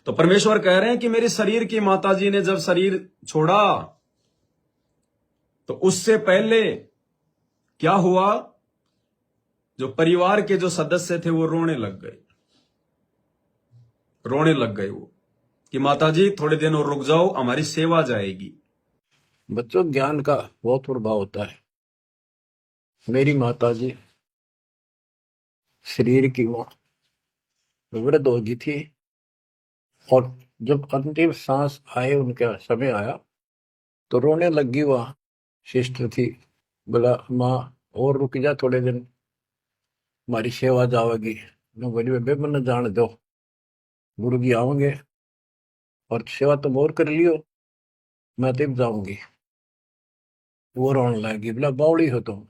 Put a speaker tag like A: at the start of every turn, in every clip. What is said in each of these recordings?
A: तो परमेश्वर कह रहे हैं कि मेरी शरीर की माताजी ने जब शरीर छोड़ा तो उससे पहले क्या हुआ, जो परिवार के जो सदस्य थे वो रोने लग गए वो कि माताजी थोड़े दिन और रुक जाओ, हमारी सेवा जाएगी।
B: बच्चों, ज्ञान का बहुत प्रभाव होता है। मेरी माताजी शरीर की वो वृद्ध हो गई थी और जब अंतिम सांस आए, उनका समय आया तो रोने लगी। वह सिस्टर थी, बोला माँ और रुक जा थोड़े दिन, हमारी सेवा जाएगी। मैं बोली बेबे मन जान दो, गुरु जी आओगे और सेवा तुम और कर लियो, मैं तब जाऊंगी। वो रोने लगी, बोला बावड़ी हो तुम,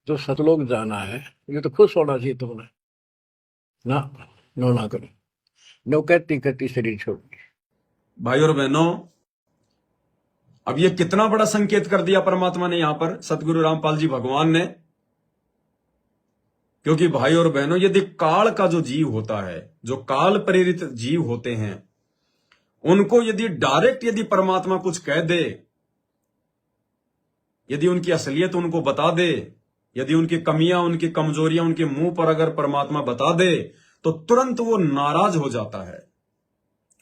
B: जो सतलोक जाना है ये तो खुश होना चाहिए तुमने ना, नो ना करो। नो कहती कहती शरीर छोड़ दी।
A: भाई और बहनों, अब ये कितना बड़ा संकेत कर दिया परमात्मा ने यहां पर, सतगुरु रामपाल जी भगवान ने। क्योंकि भाई और बहनों, यदि काल का जो जीव होता है, जो काल प्रेरित जीव होते हैं, उनको यदि डायरेक्ट यदि परमात्मा कुछ कह दे, यदि उनकी असलियत उनको बता दे, यदि उनकी कमियां, उनकी कमजोरियां उनके मुंह पर अगर परमात्मा बता दे, तो तुरंत वो नाराज हो जाता है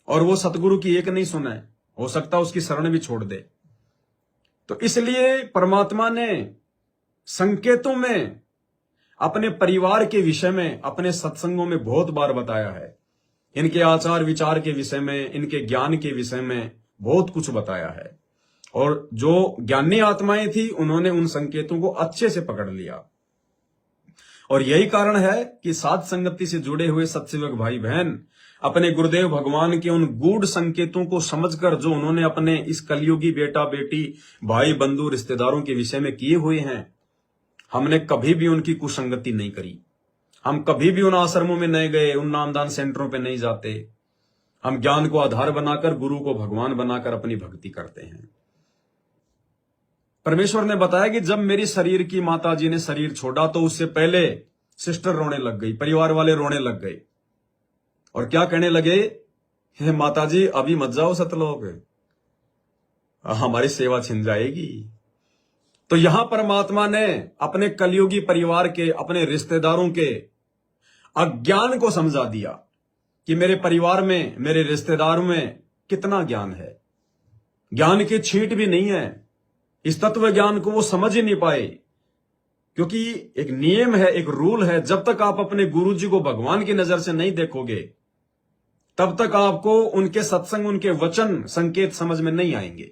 A: और वो सतगुरु की एक नहीं सुने, हो सकता उसकी शरण भी छोड़ दे। तो इसलिए परमात्मा ने संकेतों में अपने परिवार के विषय में अपने सत्संगों में बहुत बार बताया है। इनके आचार विचार के विषय में, इनके ज्ञान के विषय में बहुत कुछ बताया है। और जो ज्ञानी आत्माएं थी, उन्होंने उन संकेतों को अच्छे से पकड़ लिया। और यही कारण है कि साध संगति से जुड़े हुए सत्सेवक भाई बहन अपने गुरुदेव भगवान के उन गूढ़ संकेतों को समझकर, जो उन्होंने अपने इस कलयुगी बेटा बेटी, भाई बंधु, रिश्तेदारों के विषय में किए हुए हैं, हमने कभी भी उनकी कुसंगति नहीं करी। हम कभी भी उन आश्रमों में नहीं गए, उन नामदान सेंटरों पे नहीं जाते। हम ज्ञान को आधार बनाकर, गुरु को भगवान बनाकर अपनी भक्ति करते हैं। परमेश्वर ने बताया कि जब मेरी शरीर की माताजी ने शरीर छोड़ा तो उससे पहले सिस्टर रोने लग गई, परिवार वाले रोने लग गए और क्या कहने लगे, हे माताजी अभी मत जाओ सतलोक, हमारी सेवा छिन जाएगी। तो यहां परमात्मा ने अपने कलयुगी परिवार के, अपने रिश्तेदारों के अज्ञान को समझा दिया कि मेरे परिवार में, मेरे रिश्तेदारों में कितना ज्ञान है। ज्ञान की छींट भी नहीं है। इस तत्व ज्ञान को वो समझ ही नहीं पाए, क्योंकि एक नियम है, एक रूल है, जब तक आप अपने गुरु जी को भगवान की नजर से नहीं देखोगे, तब तक आपको उनके सत्संग, उनके वचन, संकेत समझ में नहीं आएंगे।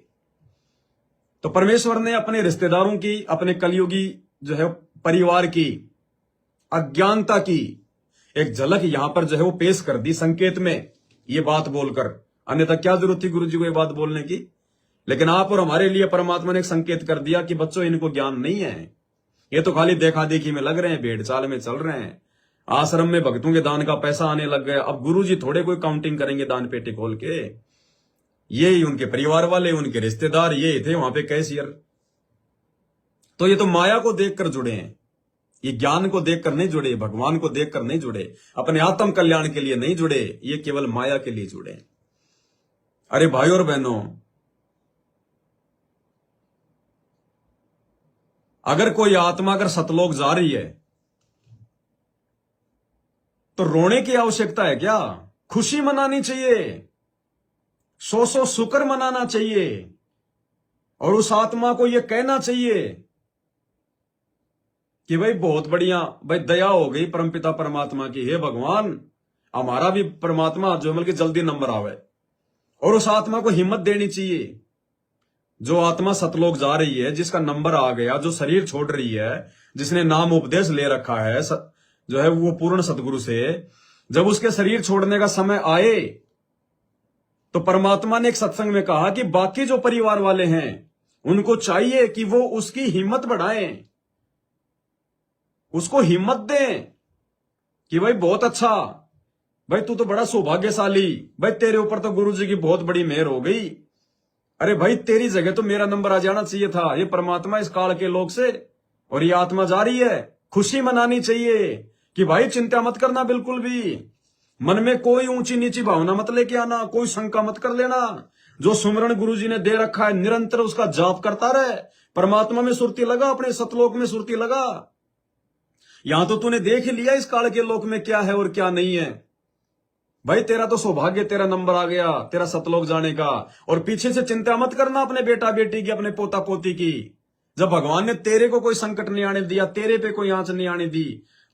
A: तो परमेश्वर ने अपने रिश्तेदारों की, अपने कलयुगी जो है परिवार की अज्ञानता की एक झलक यहां पर जो है वो पेश कर दी संकेत में, ये बात बोलकर। अन्यथा क्या जरूरत थी गुरु जी को ये बात बोलने की। लेकिन आप और हमारे लिए परमात्मा ने एक संकेत कर दिया कि बच्चों, इनको ज्ञान नहीं है, ये तो खाली देखा देखी में लग रहे हैं, भेड़ चाल में चल रहे हैं। आश्रम में भक्तों के दान का पैसा आने लग गया। अब गुरु जी थोड़े कोई काउंटिंग करेंगे दान पेटी खोल के। ये ही उनके परिवार वाले, उनके रिश्तेदार, ये थे वहां पे कैशियर। तो ये तो माया को देखकर जुड़े हैं, ये ज्ञान को देखकर नहीं जुड़े, भगवान को देखकर नहीं जुड़े, अपने आत्म कल्याण के लिए नहीं जुड़े, ये केवल माया के लिए जुड़े। अरे भाई और बहनों, अगर कोई आत्मा अगर सतलोक जा रही है तो रोने की आवश्यकता है क्या? खुशी मनानी चाहिए, सौ शुक्र मनाना चाहिए और उस आत्मा को यह कहना चाहिए कि भाई बहुत बढ़िया, भाई दया हो गई परमपिता परमात्मा की, हे भगवान हमारा भी परमात्मा जो बल्कि जल्दी नंबर आवे। और उस आत्मा को हिम्मत देनी चाहिए। जो आत्मा सतलोक जा रही है, जिसका नंबर आ गया, जो शरीर छोड़ रही है, जिसने नाम उपदेश ले रखा है जो है वो पूर्ण सतगुरु से, जब उसके शरीर छोड़ने का समय आए तो परमात्मा ने एक सत्संग में कहा कि बाकी जो परिवार वाले हैं उनको चाहिए कि वो उसकी हिम्मत बढ़ाएं, उसको हिम्मत दें कि भाई बहुत अच्छा, भाई तू तो बड़ा सौभाग्यशाली, भाई तेरे ऊपर तो गुरु जी की बहुत बड़ी मेहर हो गई। अरे भाई तेरी जगह तो मेरा नंबर आ जाना चाहिए था। ये परमात्मा इस काल के लोग से, और ये आत्मा जा रही है, खुशी मनानी चाहिए कि भाई चिंता मत करना बिल्कुल भी, मन में कोई ऊंची नीची भावना मत लेके आना, कोई शंका मत कर लेना। जो सुमरण गुरुजी ने दे रखा है निरंतर उसका जाप करता रहे, परमात्मा में सुरती लगा, अपने सतलोक में सुरती लगा। यहां तो तूने देख ही लिया इस काल के लोक में क्या है और क्या नहीं है। भाई तेरा तो सौभाग्य, तेरा नंबर आ गया तेरा सतलोक जाने का। और पीछे से चिंता मत करना अपने बेटा बेटी की, अपने पोता पोती की। जब भगवान ने तेरे को कोई संकट नहीं आने दिया, तेरे पे कोई आंच नहीं आने दी,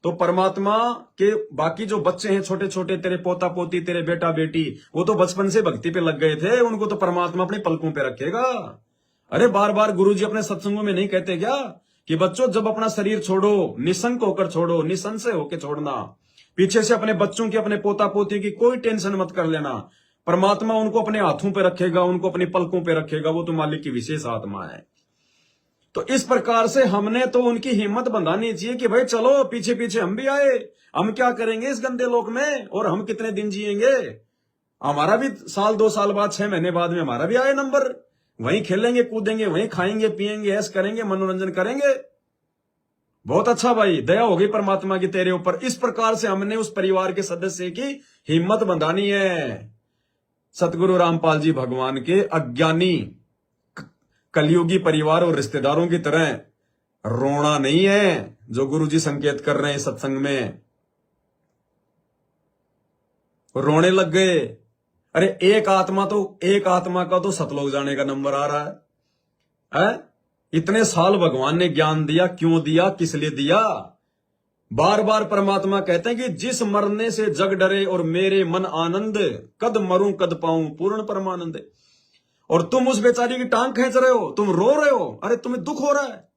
A: तो परमात्मा के बाकी जो बच्चे हैं छोटे छोटे, तेरे पोता पोती, तेरे बेटा बेटी, वो तो बचपन से भक्ति पे लग गए थे, उनको तो परमात्मा अपनी पलकों पे रखेगा। अरे बार बार गुरुजी अपने सत्संगों में नहीं कहते क्या कि बच्चों जब अपना शरीर छोड़ो, निसंक होकर छोड़ो, निसंशय होकर छोड़ना। पीछे से अपने बच्चों की, अपने पोता पोती की कोई टेंशन मत कर लेना। परमात्मा उनको अपने हाथों पे रखेगा, उनको अपनी पलकों पे रखेगा, वो तो मालिक की विशेष आत्मा है। तो इस प्रकार से हमने तो उनकी हिम्मत बंधानी चाहिए कि भाई चलो पीछे पीछे हम भी आए, हम क्या करेंगे इस गंदे लोक में, और हम कितने दिन जिएंगे। हमारा भी साल 2 साल बाद 6 महीने बाद में हमारा भी आए नंबर, वहीं खेलेंगे कूदेंगे, वहीं खाएंगे पिएंगे, ऐश करेंगे, मनोरंजन करेंगे। बहुत अच्छा भाई, दया हो गई परमात्मा की तेरे ऊपर। इस प्रकार से हमने उस परिवार के सदस्य की हिम्मत बंधानी है। सतगुरु रामपाल जी भगवान के अज्ञानी कलयुगी परिवार और रिश्तेदारों की तरह रोना नहीं है, जो गुरुजी संकेत कर रहे हैं सत्संग में। रोने लग गए। अरे एक आत्मा का तो सतलोक जाने का नंबर आ रहा है? इतने साल भगवान ने ज्ञान दिया, क्यों दिया, किस लिए दिया? बार बार परमात्मा कहते हैं कि जिस मरने से जग डरे और मेरे मन आनंद, कद मरूं कद पाऊं पूर्ण परमानंद। और तुम उस बेचारी की टांग खींच रहे हो, तुम रो रहे हो, अरे तुम्हें दुख हो रहा है।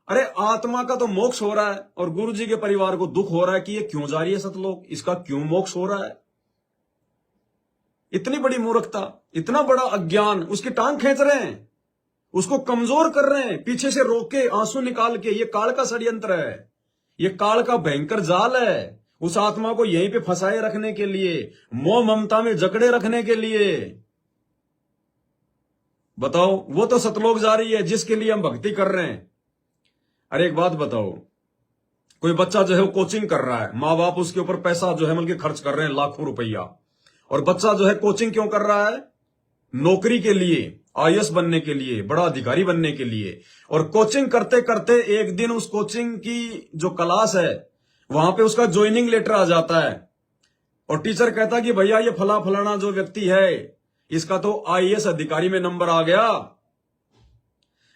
A: अरे आत्मा का तो मोक्ष हो रहा है और गुरुजी के परिवार को दुख हो रहा है कि ये क्यों जा रही है सतलोक, इसका क्यों मोक्ष हो रहा है। इतनी बड़ी मूर्खता, इतना बड़ा अज्ञान, उसकी टांग खींच रहे हैं, उसको कमजोर कर रहे हैं, पीछे से रोके आंसू निकाल के। ये काल का षड्यंत्र है, ये काल का भयंकर जाल है, उस आत्मा को यहीं पे फंसाए रखने के लिए, मोह ममता में जकड़े रखने के लिए। बताओ, वो तो सतलोक जा रही है जिसके लिए हम भक्ति कर रहे हैं। अरे एक बात बताओ, कोई बच्चा जो है वो कोचिंग कर रहा है, माँ बाप उसके ऊपर पैसा जो है बल्कि खर्च कर रहे हैं लाखों रुपया, और बच्चा जो है कोचिंग क्यों कर रहा है? नौकरी के लिए, आईएएस बनने के लिए, बड़ा अधिकारी बनने के लिए। और कोचिंग करते करते एक दिन उस कोचिंग की जो क्लास है वहां पे उसका ज्वाइनिंग लेटर आ जाता है, और टीचर कहता कि भैया ये फलाना जो व्यक्ति है इसका तो आईएएस अधिकारी में नंबर आ गया।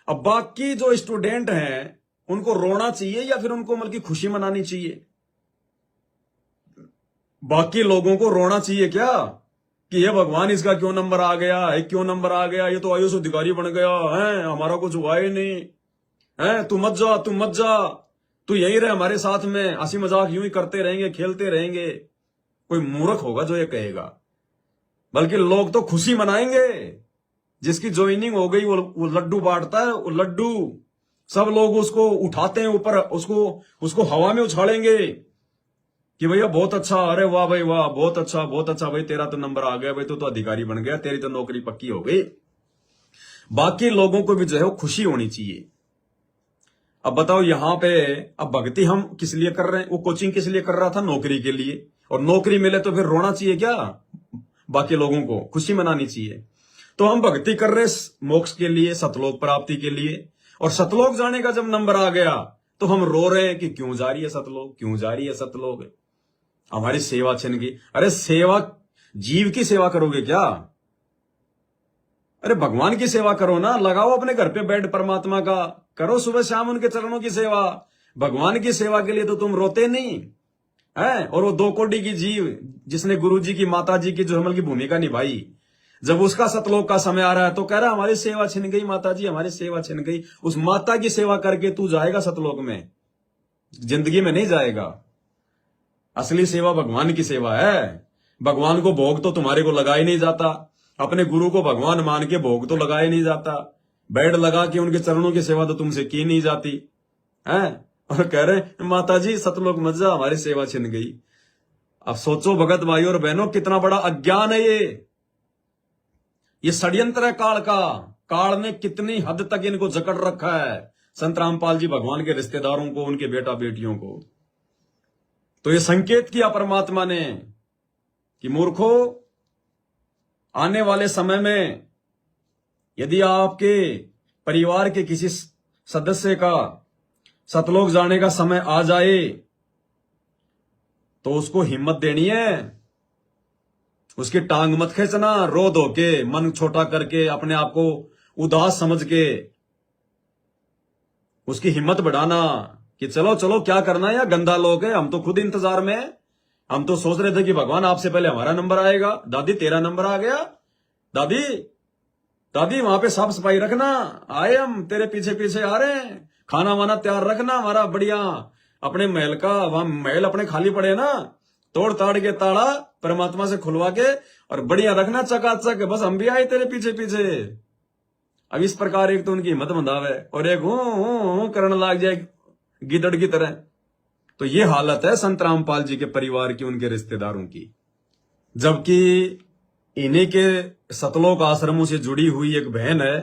A: अब बाकी जो स्टूडेंट हैं उनको रोना चाहिए या फिर उनको बल्कि खुशी मनानी चाहिए? बाकी लोगों को रोना चाहिए क्या कि ये भगवान इसका क्यों नंबर आ गया है, क्यों नंबर आ गया, ये तो आईएएस अधिकारी बन गया है, हमारा कुछ हुआ ही नहीं है, तू मत जा, तू यहीं रहे हमारे साथ में, हंसी मजाक यूं ही करते रहेंगे, खेलते रहेंगे। कोई मूर्ख होगा जो ये कहेगा। बल्कि लोग तो खुशी मनाएंगे, जिसकी ज्वाइनिंग हो गई वो लड्डू बांटता है, वो लड्डू सब लोग उसको उठाते हैं ऊपर, उसको हवा में उछालेंगे कि भैया बहुत अच्छा, अरे वाह भाई वाह, बहुत अच्छा भाई, तेरा तो नंबर आ गया भाई, तो अधिकारी बन गया, तेरी तो नौकरी पक्की हो गई। बाकी लोगों को भी जो है वो खुशी होनी चाहिए। अब बताओ यहां पे, अब भक्ति हम किस लिए कर रहे हैं? वो कोचिंग किस लिए कर रहा था? नौकरी के लिए। और नौकरी मिले तो फिर रोना चाहिए क्या? बाकी लोगों को खुशी मनानी चाहिए। तो हम भक्ति कर रहे मोक्ष के लिए, सतलोक प्राप्ति के लिए, और सतलोक जाने का जब नंबर आ गया तो हम रो रहे हैं कि क्यों जा रही है सतलोक, क्यों जा रही है सतलोक, हमारी सेवा छिन गई। अरे सेवा, जीव की सेवा करोगे क्या? अरे भगवान की सेवा करो ना, लगाओ अपने घर पे बेड परमात्मा का, करो सुबह शाम उनके चरणों की सेवा। भगवान की सेवा के लिए तो तुम रोते नहीं है। और वो 2 कोटि की जीव जिसने गुरुजी की, माता जी की जो हमल की भूमिका निभाई, जब उसका सतलोक का समय आ रहा है तो कह रहा हमारी सेवा छिन गई माता जी, हमारी सेवा छिन गई। उस माता की सेवा करके तू जाएगा सतलोक में, जिंदगी में नहीं जाएगा। असली सेवा भगवान की सेवा है। भगवान को भोग तो तुम्हारे को लगा ही नहीं जाता, अपने गुरु को भगवान मान के भोग तो लगाया नहीं जाता, बेड लगा के उनके चरणों की सेवा तो तुमसे की नहीं जाती है। और कह रहे माता जी सतलोक मत जा, हमारी सेवा छिन गई। अब सोचो भगत भाई और बहनों, कितना बड़ा अज्ञान है ये षड्यंत्र है काल का। काल ने कितनी हद तक इनको जकड़ रखा है, संत रामपाल जी भगवान के रिश्तेदारों को, उनके बेटा बेटियों को। तो ये संकेत किया परमात्मा ने कि मूर्खों, आने वाले समय में यदि आपके परिवार के किसी सदस्य का सतलोक जाने का समय आ जाए तो उसको हिम्मत देनी है, उसकी टांग मत खींचना, रो धो के, मन छोटा करके, अपने आप को उदास समझ के उसकी हिम्मत बढ़ाना कि चलो चलो क्या करना है, या गंदा लोग है, हम तो खुद इंतजार में हैं। हम तो सोच रहे थे कि भगवान आपसे पहले हमारा नंबर आएगा। दादी तेरा नंबर आ गया, दादी दादी वहां पे साफ सफाई रखना, आए हम तेरे पीछे पीछे आ रहे हैं, खाना वाना तैयार रखना हमारा बढ़िया, अपने महल का, वहां महल अपने खाली पड़े ना, तोड़ ताड़ के ताड़ा परमात्मा से खुलवा के और बढ़िया रखना चकाचक, बस हम भी आए तेरे पीछे पीछे। अब इस प्रकार एक तो उनकी हिम्मत मंदावे और एक हूं करने लग जाए गिदड़ की तरह। तो ये हालत है संत रामपाल जी के परिवार की, उनके रिश्तेदारों की। जबकि इन्हीं के सतलोक आश्रमों से जुड़ी हुई एक बहन है।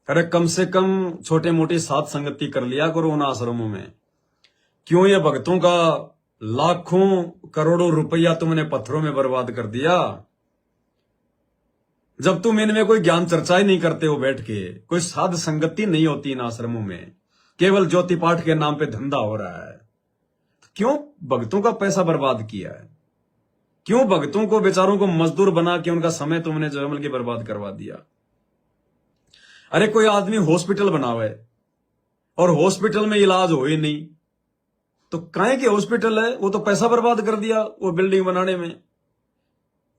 A: अरे कम से कम छोटे मोटे साथ संगति कर लिया करो उन आश्रमों में। क्यों ये भक्तों का लाखों करोड़ों रुपया तुमने पत्थरों में बर्बाद कर दिया, जब तुम इनमें कोई ज्ञान चर्चा ही नहीं करते हो बैठ के, कोई साध संगति नहीं होती इन आश्रमों में, केवल ज्योति पाठ के नाम पे धंधा हो रहा है। क्यों भक्तों का पैसा बर्बाद किया है? क्यों भक्तों को, बेचारों को मजदूर बना के उनका समय तुमने जो है बर्बाद करवा दिया? अरे कोई आदमी हॉस्पिटल बनावे और हॉस्पिटल में इलाज हो ही नहीं, तो काहे के हॉस्पिटल है? वो तो पैसा बर्बाद कर दिया वो बिल्डिंग बनाने में।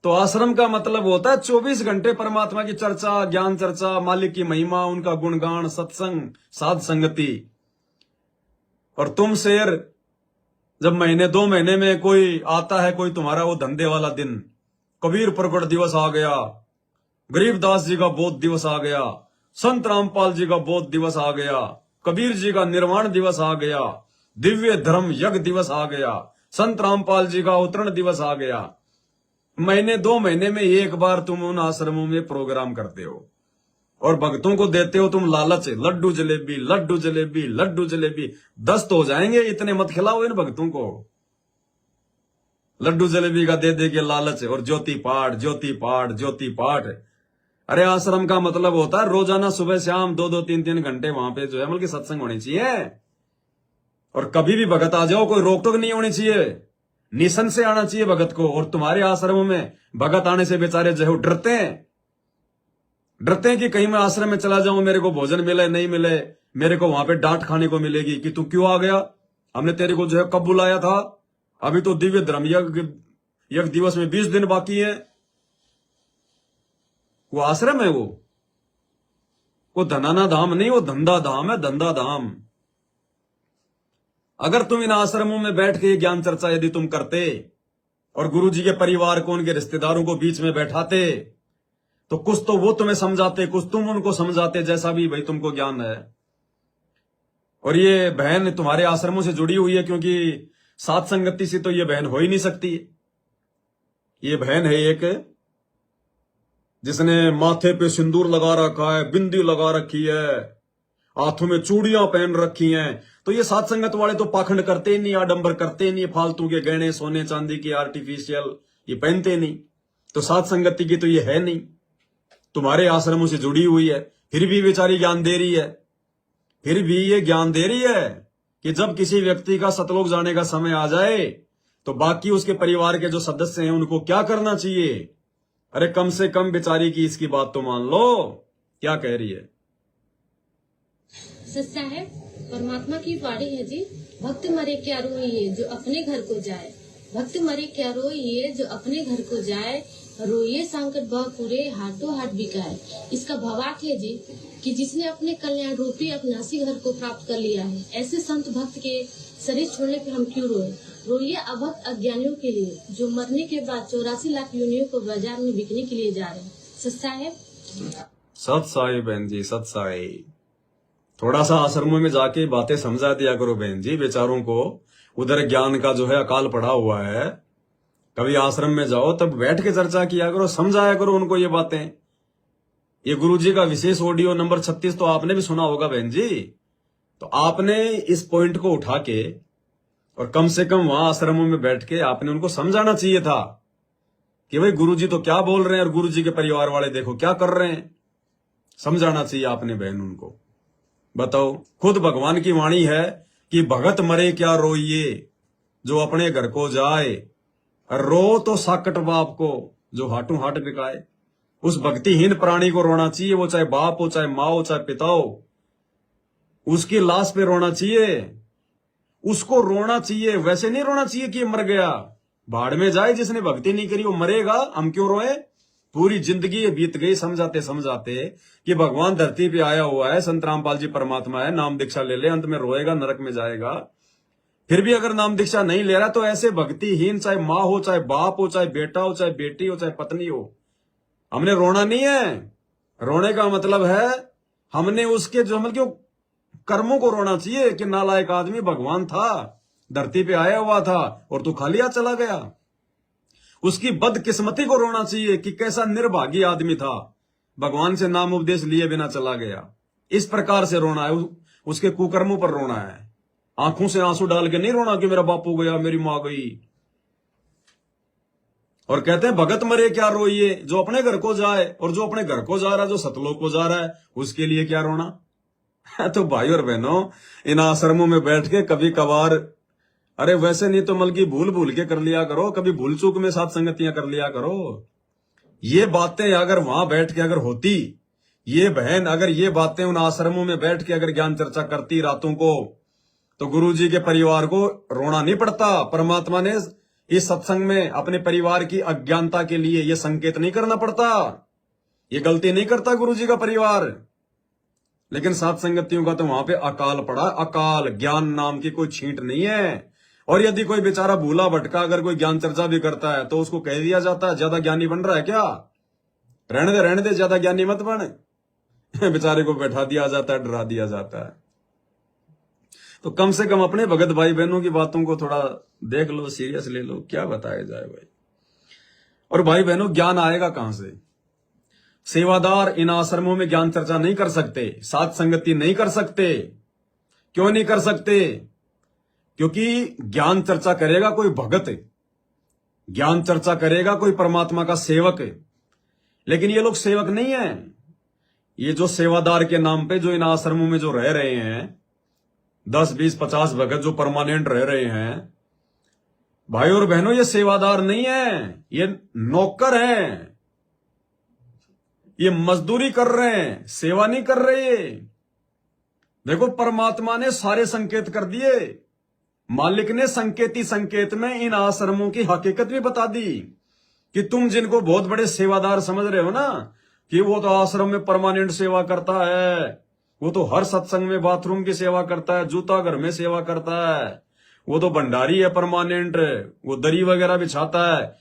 A: तो आश्रम का मतलब होता है 24 घंटे परमात्मा की चर्चा, ज्ञान चर्चा, मालिक की महिमा, उनका गुणगान, सत्संग, साध संगति। और तुम शेर, जब महीने 2 महीने में कोई आता है, कोई तुम्हारा वो धंधे वाला दिन, कबीर प्रकट दिवस आ गया, गरीबदास जी का बोध दिवस आ गया, संत रामपाल जी का बोध दिवस आ गया, कबीर जी का निर्वाण दिवस आ गया, दिव्य धर्म यज्ञ दिवस आ गया, संत रामपाल जी का अवतरण दिवस आ गया। महीने 2 महीने में एक बार तुम उन आश्रमों में प्रोग्राम करते हो और भक्तों को देते हो तुम लालच, लड्डू जलेबी, लड्डू जलेबी, लड्डू जलेबी। 10 तो हो जाएंगे, इतने मत खिलाओ इन भक्तों को। लड्डू जलेबी का दे के लालच, और ज्योति पाठ, ज्योति पाठ, ज्योति पाठ। अरे आश्रम का मतलब होता है रोजाना सुबह शाम 2-2, 3-3 घंटे वहां पे जो है बल्कि सत्संग होनी चाहिए। और कभी भी भगत आ जाओ, कोई रोक टोक नहीं होनी चाहिए, निशन से आना चाहिए भगत को। और तुम्हारे आश्रमों में भगत आने से बेचारे जो है डरते हैं कि कहीं मैं आश्रम में चला जाऊं, मेरे को भोजन मिले नहीं मिले, मेरे को वहां पे डांट खाने को मिलेगी कि तू क्यों आ गया, हमने तेरे को जो है कब बुलाया था, अभी तो दिव्य धर्म यज्ञ दिवस में 20 दिन बाकी है। वो आश्रम है, वो धनाना धाम नहीं, वो धंधा धाम है, धंधा धाम। अगर तुम इन आश्रमों में बैठ के ज्ञान चर्चा यदि तुम करते और गुरु जी के परिवार को, उनके रिश्तेदारों को बीच में बैठाते, तो कुछ तो वो तुम्हें समझाते, कुछ तुम उनको समझाते, जैसा भी भाई तुमको ज्ञान है। और ये बहन तुम्हारे आश्रमों से जुड़ी हुई है, क्योंकि साथ संगति से तो ये बहन हो ही नहीं सकती। ये बहन है एक जिसने माथे पे सिंदूर लगा रखा है, बिंदी लगा रखी है, हाथों में चूड़ियां पहन रखी हैं। तो ये साथ संगत वाले तो पाखंड करते ही नहीं, आडंबर करते ही नहीं, फालतू के गहने सोने चांदी की आर्टिफिशियल ये पहनते नहीं। तो साथ संगति की तो ये है नहीं, तुम्हारे आश्रमों से जुड़ी हुई है, फिर भी बेचारी ज्ञान दे रही है। फिर भी ये ज्ञान दे रही है कि जब किसी व्यक्ति का सतलोक जाने का समय आ जाए तो बाकी उसके परिवार के जो सदस्य हैं उनको क्या करना चाहिए। अरे कम से कम बेचारी की इसकी बात तो मान लो, क्या कह रही है।
C: सच्चा है, परमात्मा की वाणी है जी। भक्त मरे क्या रोइए जो अपने घर को जाए, भक्त मरे क्या रोइए जो अपने घर को जाए, रोइए संकट बह पूरे हाथों हाथ बिकाए। इसका भावार्थ है जी कि जिसने अपने कल्याण रूपी अपनासी घर को प्राप्त कर लिया है, ऐसे संत भक्त के शरीर छोड़ने पे हम क्यों रोए। रोइए अभक्त अज्ञानियों के लिए जो मरने के बाद 84 लाख योनियों को बाजार में बिकने के लिए जा रहे हैं। सच्चा है,
A: सत साई बहन जी, सत साई। थोड़ा सा आश्रमों में जाके बातें समझा दिया करो बहन जी, बेचारों को उधर ज्ञान का जो है अकाल पड़ा हुआ है। कभी आश्रम में जाओ तब बैठ के चर्चा किया करो, समझाया करो उनको ये बातें। ये गुरुजी का विशेष ऑडियो नंबर 36 तो आपने भी सुना होगा बहन जी। तो आपने इस पॉइंट को उठा के और कम से कम वहां आश्रमों में बैठ के आपने उनको समझाना चाहिए था कि भाई गुरुजी तो क्या बोल रहे हैं और गुरुजी के परिवार वाले देखो क्या कर रहे हैं। समझाना चाहिए आपने बहन उनको। बताओ, खुद भगवान की वाणी है कि भगत मरे क्या रोइए जो अपने घर को जाए, रो तो साकट बाप को जो हाटू हाट बिकाए। उस भक्तिहीन प्राणी को रोना चाहिए, वो चाहे बाप हो, चाहे माँ हो, चाहे पिता हो। उसकी लाश पे रोना चाहिए, उसको रोना चाहिए। वैसे नहीं रोना चाहिए कि ये मर गया, भाड़ में जाए। जिसने भक्ति नहीं करी वो मरेगा, हम क्यों रोए। पूरी जिंदगी बीत गई समझाते समझाते कि भगवान धरती पे आया हुआ है, संत रामपाल जी परमात्मा है, नाम दीक्षा ले ले, अंत में रोएगा, नरक में जाएगा। फिर भी अगर नाम दीक्षा नहीं ले रहा तो ऐसे भक्तिहीन, चाहे माँ हो, चाहे बाप हो, चाहे बेटा हो, चाहे बेटी हो, चाहे पत्नी हो, हमने रोना नहीं है। रोने का मतलब है हमने उसके जो मतलब कर्मों को रोना चाहिए कि नालायक आदमी भगवान था, धरती पे आया हुआ था और तू खाली हाथ चला गया। उसकी बदकिस्मती को रोना चाहिए कि कैसा निर्भागी आदमी था, भगवान से नाम उपदेश लिए बिना चला गया। इस प्रकार से रोना है, उसके कुकर्मों पर रोना है। आंखों से आंसू डाल के नहीं रोना कि मेरा बापू गया, मेरी मां गई। और कहते हैं भगत मरे क्या रोइए जो अपने घर को जाए, और जो अपने घर को जा रहा है, जो सतलोक को जा रहा है, उसके लिए क्या रोना। तो भाई और बहनों, इन आश्रमों में बैठ के कभी कभार, अरे वैसे नहीं तो मल की भूल भूल के कर लिया करो, कभी भूल चूक में साथ संगतियां कर लिया करो। ये बातें अगर वहां बैठ के अगर होती, ये बहन अगर ये बातें उन आश्रमों में बैठ के अगर ज्ञान चर्चा करती रातों को, तो गुरुजी के परिवार को रोना नहीं पड़ता। परमात्मा ने इस सत्संग में अपने परिवार की अज्ञानता के लिए ये संकेत नहीं करना पड़ता। ये गलती नहीं करता गुरुजी का परिवार। लेकिन सात संगतियों का तो वहां पे अकाल पड़ा, अकाल। ज्ञान नाम की कोई छींट नहीं है। और यदि कोई बेचारा भूला भटका अगर कोई ज्ञान चर्चा भी करता है तो उसको कह दिया जाता है ज्यादा ज्ञानी बन रहा है क्या, रहने दे ज्यादा ज्ञानी मत बन। बेचारे को बैठा दिया जाता है, डरा दिया जाता है। तो कम से कम अपने भगत भाई बहनों की बातों को थोड़ा देख लो, सीरियस ले लो, क्या बताया जाए भाई। और भाई बहनों, ज्ञान आएगा कहां से। सेवादार इन आश्रमों में ज्ञान चर्चा नहीं कर सकते, साथ संगति नहीं कर सकते। क्यों नहीं कर सकते? क्योंकि ज्ञान चर्चा करेगा कोई भगत, ज्ञान चर्चा करेगा कोई परमात्मा का सेवक। लेकिन ये लोग सेवक नहीं है। ये जो सेवादार के नाम पे जो इन आश्रमों में जो रह रहे हैं, 10, 20, 50 भगत जो परमानेंट रह रहे हैं, भाई और बहनों, ये सेवादार नहीं है, ये नौकर हैं। ये मजदूरी कर रहे हैं, सेवा नहीं कर रहे। देखो, परमात्मा ने सारे संकेत कर दिए। मालिक ने संकेती संकेत में इन आश्रमों की हकीकत भी बता दी कि तुम जिनको बहुत बड़े सेवादार समझ रहे हो ना, कि वो तो आश्रम में परमानेंट सेवा करता है, वो तो हर सत्संग में बाथरूम की सेवा करता है, जूता घर में सेवा करता है, वो तो भंडारी है परमानेंट, वो दरी वगैरह बिछाता है।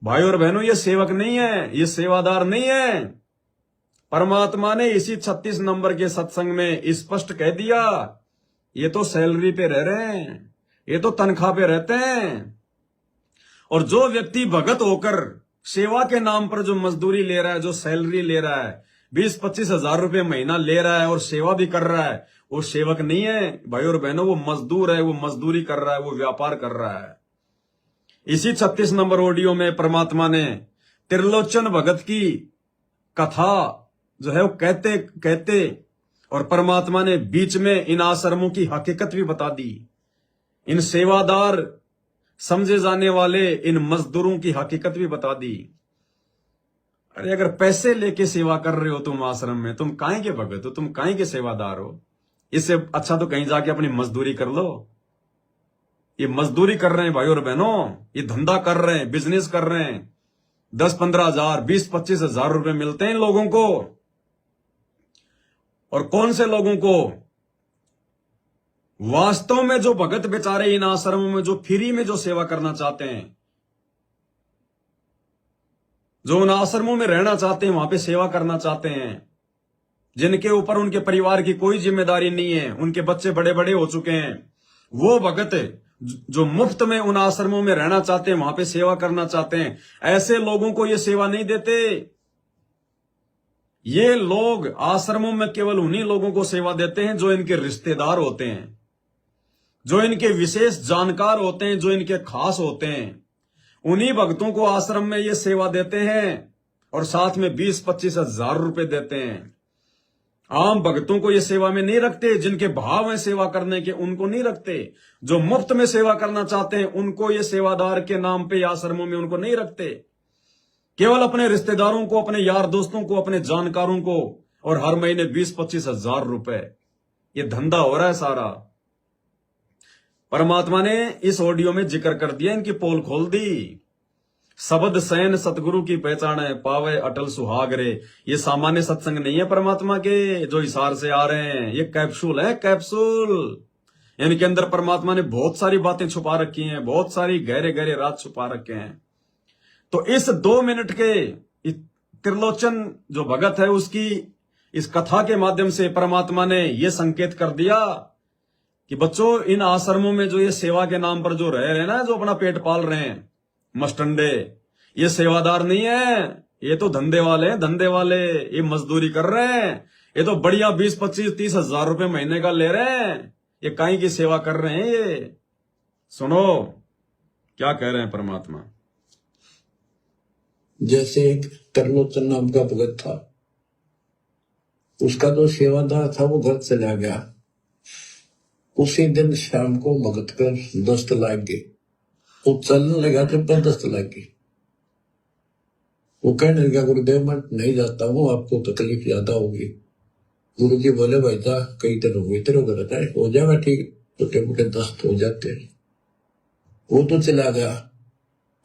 A: भाई और बहनों, ये सेवक नहीं है, ये सेवादार नहीं है। परमात्मा ने इसी 36 नंबर के सत्संग में स्पष्ट कह दिया, ये तो सैलरी पे रह रहे हैं, ये तो तनख्वाह पे रहते हैं। और जो व्यक्ति भगत होकर सेवा के नाम पर जो मजदूरी ले रहा है, जो सैलरी ले रहा है, 20-25 हजार रुपए महीना ले रहा है और सेवा भी कर रहा है, वो सेवक नहीं है भाई और बहनों, वो मजदूर है, वो मजदूरी कर रहा है, वो व्यापार कर रहा है। इसी 36 नंबर ऑडियो में परमात्मा ने त्रिलोचन भगत की कथा जो है वो कहते कहते और परमात्मा ने बीच में इन आश्रमों की हकीकत भी बता दी। इन सेवादार समझे जाने वाले इन मजदूरों की हकीकत भी बता दी। अरे अगर पैसे लेके सेवा कर रहे हो तुम आश्रम में, तुम काहे के भगत हो, तुम काहे के सेवादार हो। इससे अच्छा तो कहीं जाके अपनी मजदूरी कर लो। ये मजदूरी कर रहे हैं भाई और बहनों, ये धंधा कर रहे हैं, बिजनेस कर रहे हैं। 10-15 हजार, 20-25 हजार रुपए मिलते हैं इन लोगों को। और कौन से लोगों को? वास्तव में जो भगत बेचारे इन आश्रमों में जो फ्री में जो सेवा करना चाहते हैं, जो उन आश्रमों में रहना चाहते हैं, वहां पे सेवा करना चाहते हैं, जिनके ऊपर उनके परिवार की कोई जिम्मेदारी नहीं है, उनके बच्चे बड़े बड़े हो चुके हैं, वो भगत जो मुफ्त में उन आश्रमों में रहना चाहते हैं, वहां पे सेवा करना चाहते हैं, ऐसे लोगों को ये सेवा नहीं देते। ये लोग आश्रमों में केवल उन्हीं लोगों को सेवा देते हैं जो इनके रिश्तेदार होते हैं, जो इनके विशेष जानकार होते हैं, जो इनके खास होते हैं। उन्हीं भक्तों को आश्रम में ये सेवा देते हैं और साथ में 20-25 हजार रुपए देते हैं। आम भक्तों को ये सेवा में नहीं रखते, जिनके भाव हैं सेवा करने के उनको नहीं रखते। जो मुफ्त में सेवा करना चाहते हैं उनको ये सेवादार के नाम पे आश्रमों में उनको नहीं रखते। केवल अपने रिश्तेदारों को, अपने यार दोस्तों को, अपने जानकारों को, और हर महीने 20-25 हजार रुपए, ये धंधा हो रहा है सारा। परमात्मा ने इस ऑडियो में जिक्र कर दिया, इनकी पोल खोल दी। शब्द सैन सतगुरु की पहचान है, पावे अटल सुहाग रे। ये सामान्य सत्संग नहीं है परमात्मा के जो इशार से आ रहे हैं, ये कैप्सूल है, कैप्सूल। इनके अंदर परमात्मा ने बहुत सारी बातें छुपा रखी हैं, बहुत सारी गहरे गहरे राज छुपा रखे हैं। तो इस 2 मिनट के त्रिलोचन जो भगत है, उसकी इस कथा के माध्यम से परमात्मा ने यह संकेत कर दिया कि बच्चों, इन आश्रमों में जो ये सेवा के नाम पर जो रह रहे हैं ना, जो अपना पेट पाल रहे हैं मस्टंडे, ये सेवादार नहीं है, ये तो धंधे वाले हैं, धंधे वाले। ये मजदूरी कर रहे हैं, ये तो बढ़िया 20-25-30 हजार रुपए महीने का ले रहे हैं। ये काई की सेवा कर रहे हैं। ये सुनो क्या कह रहे हैं परमात्मा।
B: जैसे एक त्रिलोचन नाम का भगत था, उसका जो सेवादार था वो घर चला गया। उसी दिन शाम को भगत पर दस्त लग गई। वो चलने लगा जब पर दस्त लग गई। वो कहने लगा, गुरुदेव मैं नहीं जाता हूँ, आपको तकलीफ ज्यादा होगी। गुरु जी बोले, भाई जा, कई तरह हुई तेरे गलत है, हो जाएगा ठीक, छोटे मोटे दस्त हो जाते हैं। वो तो चला गया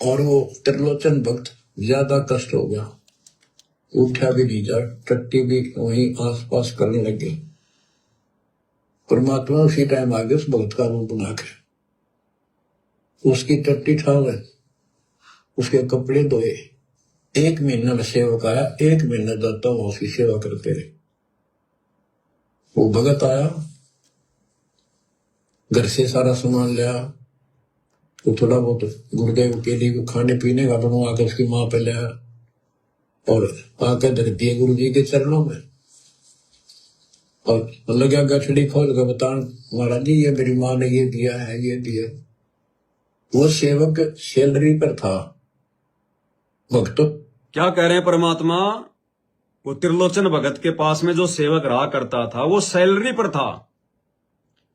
B: और वो त्रिलोचन भक्त ज्यादा कष्ट हो गया, उठा भी नहीं जा, टट्टी भी वहीं आसपास करने लगे। परमात्मा उसी टाइम आगे उस भक्त का रूप बना के उसकी टट्टी ठावे, उसके कपड़े धोए। 1 महीना में सेवक आया, 1 महीना जाता हूँ उसकी सेवा करते रहे। वो भगत आया, घर से सारा सामान लिया, तो थोड़ा बहुत गुरुदेव के लिए खाने पीने का बनवा आकर उसकी माँ पे लिया और आकर धर दिए गुरु जी के चरणों में। और लगा गठड़ी खोल कर बतान, महाराज जी ये मेरी माँ ने ये दिया है, ये दिया। वो सेवक सैलरी पर था। भक्त
A: क्या कह रहे हैं परमात्मा, वो त्रिलोचन भगत के पास में जो सेवक रहा करता था वो सैलरी पर था।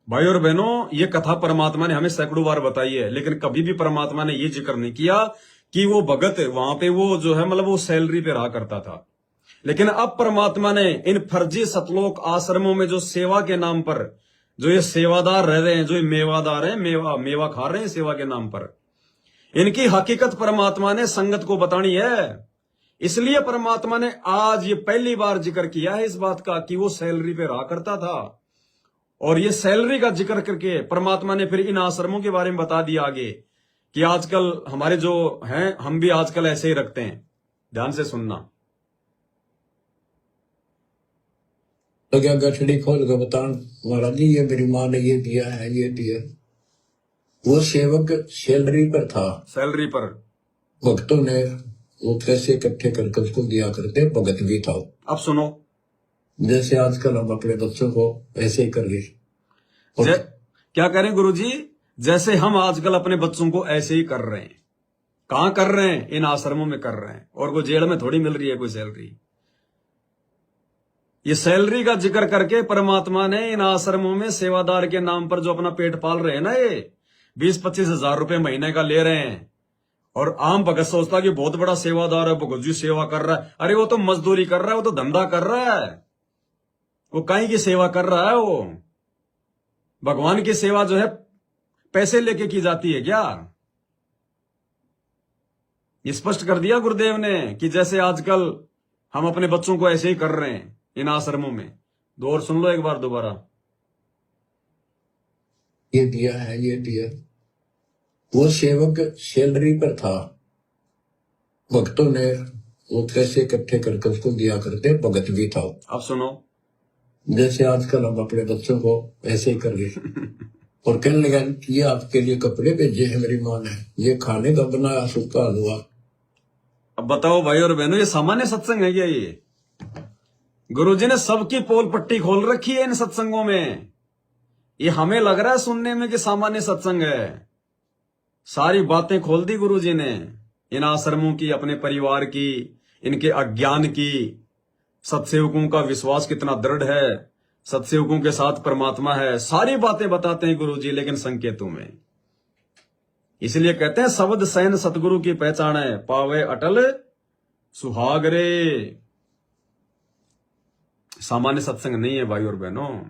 A: भाई और बहनों, ये कथा परमात्मा ने हमें सैकड़ों बार बताई है, लेकिन कभी भी परमात्मा ने ये जिक्र नहीं किया कि वो भगत वहां पे वो जो है मतलब वो सैलरी पे रहा करता था। लेकिन अब परमात्मा ने इन फर्जी सतलोक आश्रमों में जो सेवा के नाम पर जो ये सेवादार रह रहे हैं, जो ये मेवादार हैं, मेवा खा रहे हैं सेवा के नाम पर, इनकी हकीकत परमात्मा ने संगत को बतानी है। इसलिए परमात्मा ने आज ये पहली बार जिक्र किया है इस बात का कि वो सैलरी पे रहा करता था। और ये सैलरी का जिक्र करके परमात्मा ने फिर इन आश्रमों के बारे में बता दिया आगे कि आजकल हमारे जो हैं, हम भी आजकल ऐसे ही रखते हैं। ध्यान से सुनना।
B: लगा गठड़ी खोल कर बतान, महाराज जी ये मेरी माँ ने ये दिया है, ये दिया। वो सेवक सैलरी पर था।
A: सैलरी पर
B: भक्तों ने वो पैसे इकट्ठे करके उसको दिया करते, भगत भी था।
A: अब सुनो,
B: जैसे आजकल हम अपने बच्चों को ऐसे ही कर रहे।
A: क्या करें गुरुजी, जैसे हम आजकल अपने बच्चों को ऐसे ही कर रहे हैं। कहां कर रहे हैं? इन आश्रमों में कर रहे हैं। और वो जेल में थोड़ी मिल रही है कोई सैलरी। ये सैलरी का जिक्र करके परमात्मा ने इन आश्रमों में सेवादार के नाम पर जो अपना पेट पाल रहे हैं ना, ये 20-25 हजार रुपए महीने का ले रहे हैं। और आम भगत सोचता कि बहुत बड़ा सेवादार है, भगत जी सेवा कर रहा है। अरे वो तो मजदूरी कर रहा है, वो तो धंधा कर रहा है, वो कहीं की सेवा कर रहा है। वो भगवान की सेवा जो है पैसे लेके की जाती है क्या? ये स्पष्ट कर दिया गुरुदेव ने कि जैसे आजकल हम अपने बच्चों को ऐसे ही कर रहे हैं इन आश्रमों में। दो और सुन लो एक बार दोबारा।
B: ये दिया है, ये दिया। वो सेवक सैलरी पर था। भक्तों ने वो पैसे इकट्ठे करके उसको दिया करते, भगत भी था।
A: अब सुनो,
B: जैसे आजकल हम अपने बच्चों को ऐसे ही कर रहे। और कहने लगा ये आपके लिए कपड़े भेजे हैं मेरी माँ ने, ये खाने का बनाया सूखा हलवा।
A: अब बताओ भाई और बहनों, ये सामान्य सत्संग है क्या? ये गुरुजी ने सबकी पोल पट्टी खोल रखी है इन सत्संगों में। ये हमें लग रहा है सुनने में कि सामान्य सत्संग है। सारी बातें खोल दी गुरुजी ने, इन आश्रमों की, अपने परिवार की, इनके अज्ञान की। सत्सेवकों का विश्वास कितना दृढ़ है, सत्सेवकों के साथ परमात्मा है, सारी बातें बताते हैं गुरुजी, लेकिन संकेतों में। इसलिए कहते हैं शब्द सैन सतगुरु की पहचान है, पावे अटल सुहाग रे। सामान्य सत्संग नहीं है भाई और बहनों।